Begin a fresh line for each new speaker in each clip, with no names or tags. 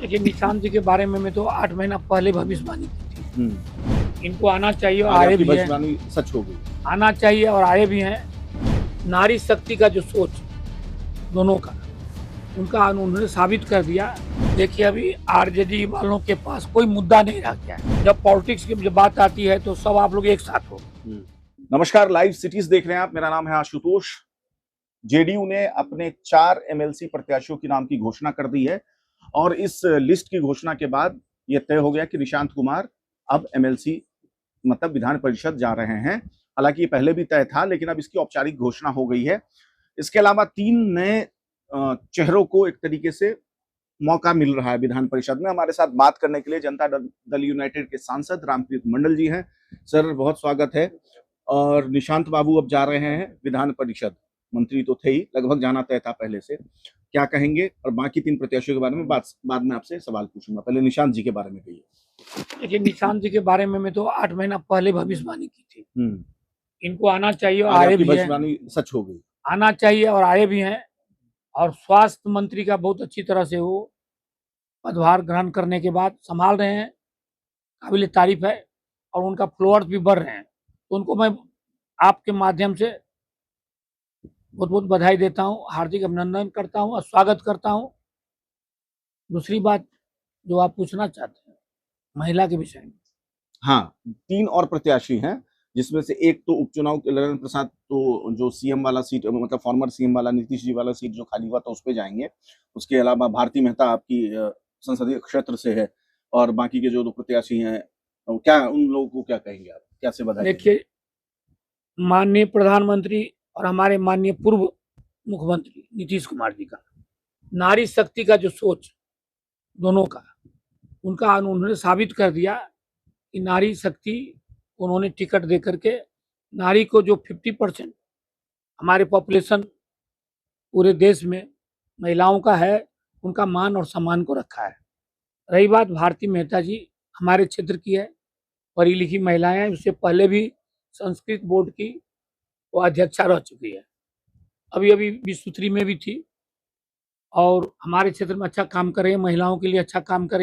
देखिए, निशांत जी के बारे में मैं तो 8 महीना पहले भविष्यवाणी की थी। इनको आना चाहिए और आए भी हैं।
भविष्यवाणी सच हो गई।
आना चाहिए और आए भी हैं। नारी शक्ति का जो सोच दोनों का, उनका उन्होंने साबित कर दिया। देखिए, अभी आरजेडी वालों के पास कोई मुद्दा नहीं रह गया है। जब पॉलिटिक्स की जब बात आती है तो सब आप लोग एक साथ हो।
नमस्कार, लाइव सिटीज देख रहे हैं आप। मेरा नाम है आशुतोष। जेडीयू ने अपने 4 एमएलसी प्रत्याशियों के नाम की घोषणा कर दी है और इस लिस्ट की घोषणा के बाद यह तय हो गया कि निशांत कुमार अब एमएलसी मतलब विधान परिषद जा रहे हैं। हालांकि ये पहले भी तय था, लेकिन अब इसकी औपचारिक घोषणा हो गई है। इसके अलावा 3 नए चेहरों को एक तरीके से मौका मिल रहा है विधान परिषद में। हमारे साथ बात करने के लिए जनता दल यूनाइटेड के सांसद रामप्रीत मंडल जी हैं। सर, बहुत स्वागत है। और निशांत बाबू अब जा रहे हैं विधान परिषद, मंत्री तो थे ही, लगभग जाना तय था पहले से। क्या कहेंगे? और बाकी 3 प्रत्याशियों के बारे में बाद में आपसे सवाल पूछूंगा। पहले निशांत जी के बारे में कहिए।
देखिए, निशांत जी के बारे में मैं तो 8 महीना पहले भविष्यवाणी की थी। इनको आना चाहिए और आए भी हैं।
भविष्यवाणी सच हो गई।
आना चाहिए और आए भी हैं। और स्वास्थ्य मंत्री का बहुत अच्छी तरह से वो पदभार ग्रहण करने के बाद संभाल रहे हैं, काबिल तारीफ है। और उनका फॉलोअर्स भी बढ़ रहे हैं, तो उनको मैं आपके माध्यम से बहुत बहुत बधाई देता हूँ, हार्दिक अभिनंदन करता हूँ और स्वागत करता हूँ। दूसरी बात जो आप पूछना चाहते हैं महिला के विषय में।
हाँ, 3 और प्रत्याशी हैं, जिसमें से एक तो उपचुनाव के ललन प्रसाद, तो जो सीएम वाला सीट, मतलब फॉर्मर सीएम वाला नीतीश जी वाला सीट जो खाली हुआ था उस पे जाएंगे। उसके अलावा भारती मेहता आपकी संसदीय क्षेत्र से है। और बाकी के जो 2 प्रत्याशी हैं, तो क्या उन लोगों को क्या कहेंगे आप? कैसे बधाई?
देखिए, माननीय प्रधानमंत्री और हमारे माननीय पूर्व मुख्यमंत्री नीतीश कुमार जी का नारी शक्ति का जो सोच दोनों का, उनका उन्होंने साबित कर दिया कि नारी शक्ति, उन्होंने टिकट दे करके नारी को जो 50% हमारे पॉपुलेशन पूरे देश में महिलाओं का है, उनका मान और सम्मान को रखा है। रही बात भारती मेहता जी, हमारे क्षेत्र की है, पढ़ी लिखी महिलाएं हैं। उससे पहले भी संस्कृत बोर्ड की वो अध्यक्षा रह चुकी है, अभी अभी विश्वश्री में भी थी और हमारे क्षेत्र में अच्छा काम कर रही है, महिलाओं के लिए अच्छा काम कर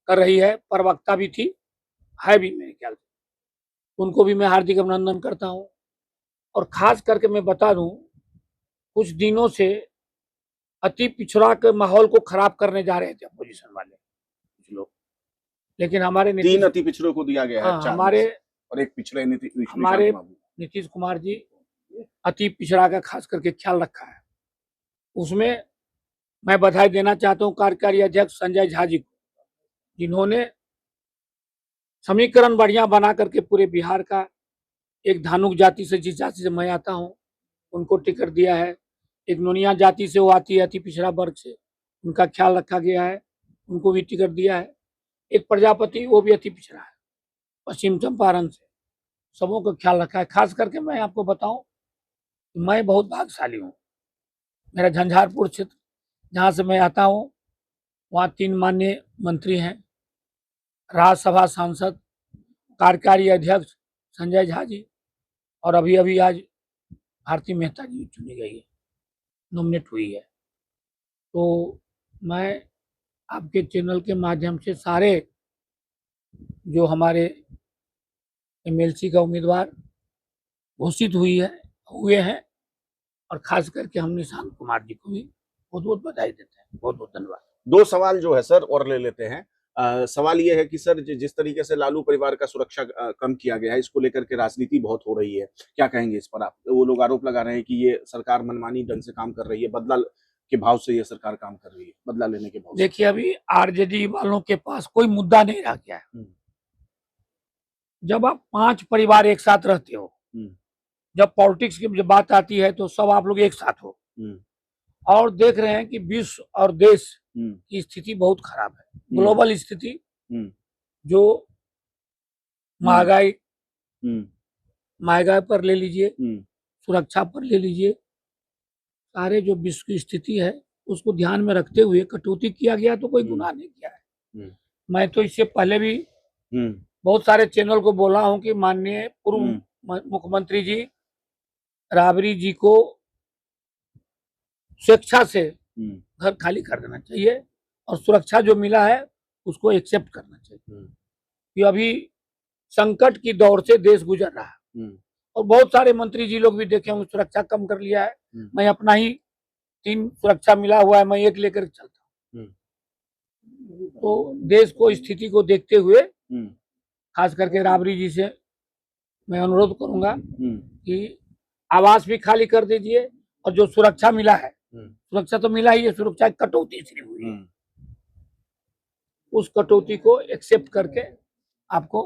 रही है, प्रवक्ता भी थी, है भी मेरे ख्याल से। उनको भी मैं हार्दिक अभिनंदन करता हूँ। और खास करके मैं बता दूं, कुछ दिनों से अति पिछड़ा के माहौल को खराब करने जा रहे थे अपोजिशन वाले कुछ लोग, लेकिन हमारे
3 अति पिछड़ों को दिया गया है।
हाँ,
4
हमारे
और एक पिछड़े
हमारे नीतीश कुमार जी अति पिछड़ा का खास करके ख्याल रखा है। उसमें मैं बधाई देना चाहता हूँ कार्यकारी अध्यक्ष संजय झा जी को, जिन्होंने समीकरण बढ़िया बना करके पूरे बिहार का एक धानुक जाति से, जिस जाति से मैं आता हूँ, उनको टिकट दिया है। एक नोनिया जाति से वो आती है, अति पिछड़ा वर्ग से, उनका ख्याल रखा गया है, उनको भी टिकट दिया है। एक प्रजापति, वो भी अति पिछड़ा है, पश्चिम चंपारण से, सबों का ख्याल रखा है। खास करके मैं आपको बताऊं, मैं बहुत भाग्यशाली हूँ। मेरा झंझारपुर क्षेत्र जहाँ से मैं आता हूँ, वहाँ 3 माननीय मंत्री हैं, राज्यसभा सांसद, कार्यकारी अध्यक्ष संजय झा जी, और अभी अभी आज भारती मेहता जी चुनी गई है, नॉमिनेट हुई है। तो मैं आपके चैनल के माध्यम से सारे जो हमारे एमएलसी का उम्मीदवार घोषित हुए हैं, और खास करके हम निशांत कुमार जी को भी बहुत बहुत बधाई देते हैं। बहुत बहुत धन्यवाद।
2 सवाल जो है सर और ले लेते हैं। सवाल ये है कि सर, जिस तरीके से लालू परिवार का सुरक्षा कम किया गया है, इसको लेकर के राजनीति बहुत हो रही है, क्या कहेंगे इस पर आप? वो लोग आरोप लगा रहे हैं कि ये सरकार मनमानी ढंग से काम कर रही है, बदला के भाव से ये सरकार काम कर रही है, बदला लेने के भाव से।
देखिए, अभी आरजेडी वालों के पास कोई मुद्दा नहीं रह गया है। जब आप 5 परिवार एक साथ रहते हो, जब पॉलिटिक्स की जब बात आती है तो सब आप लोग एक साथ हो, और देख रहे हैं कि विश्व और देश की स्थिति बहुत खराब है। ग्लोबल स्थिति, जो महंगाई पर ले लीजिए, सुरक्षा पर ले लीजिए, सारे जो विश्व की स्थिति है उसको ध्यान में रखते हुए कटौती किया गया, तो कोई गुनाह नहीं किया है। मैं तो इससे पहले भी बहुत सारे चैनल को बोला हूं कि माननीय पूर्व मुख्यमंत्री जी राबड़ी जी को स्वेच्छा से घर खाली कर देना चाहिए और सुरक्षा जो मिला है उसको एक्सेप्ट करना चाहिए कि अभी संकट की दौर से देश गुजर रहा है और बहुत सारे मंत्री जी लोग भी देखे होंगे सुरक्षा कम कर लिया है। मैं अपना ही 3 सुरक्षा मिला हुआ है, मैं एक लेकर चलता हूँ। तो देश को स्थिति को देखते हुए खास करके राबड़ी जी से मैं अनुरोध करूंगा कि आवास भी खाली कर दीजिए और जो सुरक्षा मिला है, सुरक्षा तो मिला ही है, सुरक्षा की कटौती सिर्फ हुई है, उस कटौती को एक्सेप्ट करके आपको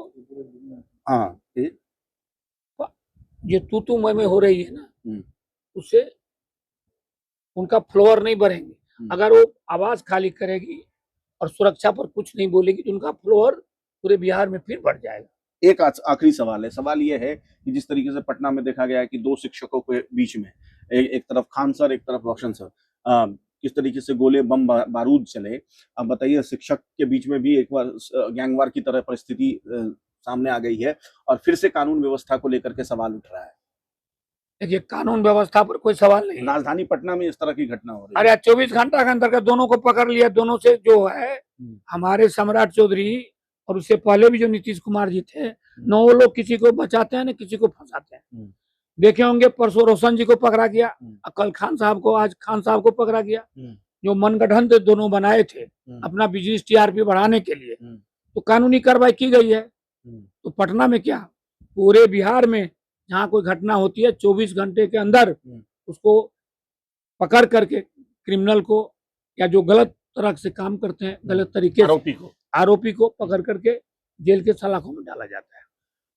ये तू मैं हो रही है ना, उससे उनका फ्लोअर नहीं बढ़ेंगे। अगर वो आवाज खाली करेगी और सुरक्षा पर कुछ नहीं बोलेगी तो उनका फ्लोअर पूरे बिहार में फिर बढ़ जाएगा।
एक आखिरी सवाल है। सवाल ये है कि जिस तरीके से पटना में देखा गया है कि 2 शिक्षकों के बीच में एक तरफ खान सर, एक तरफ रोशन सर, किस तरीके से गोले बम बारूद चले। अब बताइए, शिक्षक के बीच में भी एक बार गैंगवार की तरह परिस्थिति सामने आ गई है और फिर से कानून व्यवस्था को लेकर के सवाल उठ रहा है।
देखिए, कानून व्यवस्था पर कोई सवाल नहीं।
राजधानी पटना में इस तरह की घटना हो रही है।
अरे 24 घंटा के अंतर्गत दोनों को पकड़ लिया। दोनों से जो है हमारे सम्राट चौधरी और उससे पहले भी जो नीतीश कुमार जी थे, न वो लोग किसी को बचाते हैं न किसी को फंसाते हैं। देखे होंगे परसों रोशन जी को पकड़ा गया, कल खान साहब को, आज खान साहब को पकड़ा गया। जो मनगठन थे दोनों बनाए थे अपना बिजनेस टीआरपी बढ़ाने के लिए, तो कानूनी कार्रवाई की गई है। तो पटना में क्या, पूरे बिहार में जहाँ कोई घटना होती है 24 घंटे के अंदर उसको पकड़ करके क्रिमिनल को या जो गलत तरह से काम करते हैं, गलत तरीके से आरोपी को पकड़ करके जेल के सलाखों में डाला जाता है।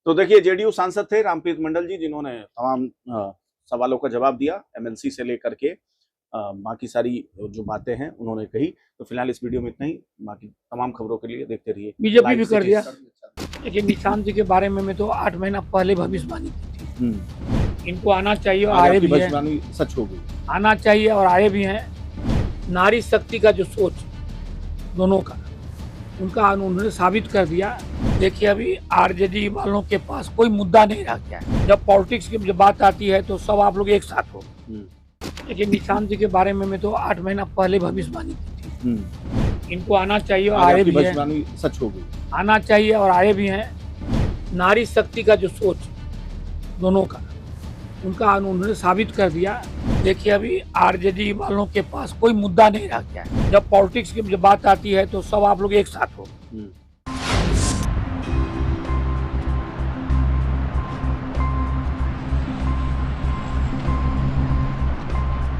तो देखिए, जेडीयू सांसद थे रामप्रीत मंडल जी, जिन्होंने तमाम सवालों का जवाब दिया, एमएलसी से लेकर के बाकी सारी जो बातें हैं उन्होंने कही। तो फिलहाल इस वीडियो में इतना ही। बाकी तमाम खबरों के लिए देखते रहिए।
बीजेपी भी कर दिया। लेकिन निशांत जी के बारे में मैं तो 8 महीना पहले भविष्यवाणी की थी। इनको आना चाहिए और आए भी हैं,
सच हो गई,
आना चाहिए और आए भी हैं। नारी शक्ति का जो सोच दोनों का, उनका उन्होंने साबित कर दिया। देखिए, अभी आरजेडी वालों के पास कोई मुद्दा नहीं रह गया है। जब पॉलिटिक्स की जब बात आती है तो सब आप लोग एक साथ हो। लेकिन निशांत जी के बारे में मैं तो 8 महीना पहले भविष्यवाणी की थी। इनको आना चाहिए और आए भी हैं,
सच हो गई,
आना चाहिए और आए भी हैं। नारी शक्ति का जो सोच दोनों का, उनका उन्होंने साबित कर दिया। देखिए, अभी आरजेडी वालों के पास कोई मुद्दा नहीं रह गया है। जब पॉलिटिक्स की जब बात आती है तो सब आप लोग एक साथ हो।